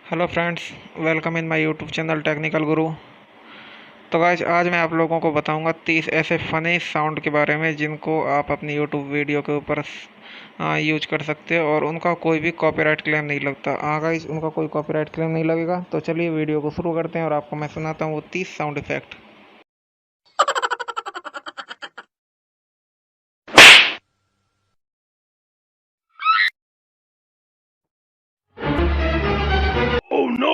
Hello friends, welcome in my YouTube channel technical गुरु। तो guys आज मैं आप लोगों को बताऊंगा 30 ऐसे फ़नी साउंड के बारे में जिनको आप अपनी यूट्यूब वीडियो के ऊपर यूज कर सकते हो और उनका कोई भी कॉपीराइट क्लेम नहीं लगता। हाँ गाइज, उनका कोई कॉपीराइट क्लेम नहीं लगेगा। तो चलिए वीडियो को शुरू करते हैं और आपको मैं सुनाता हूँ वो 30 sound effect. Oh no!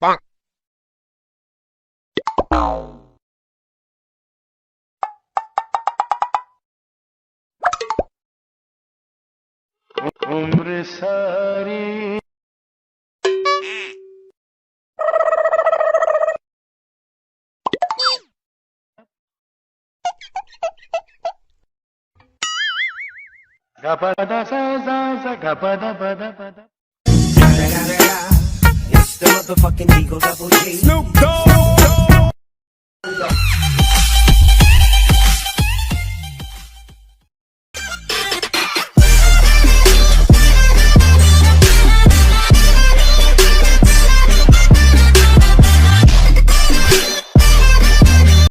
Bonk. उम्र सारी gapada sa sa sa gapada pada pada. It's the motherfucking Eagle Double G. Snoop Dogg.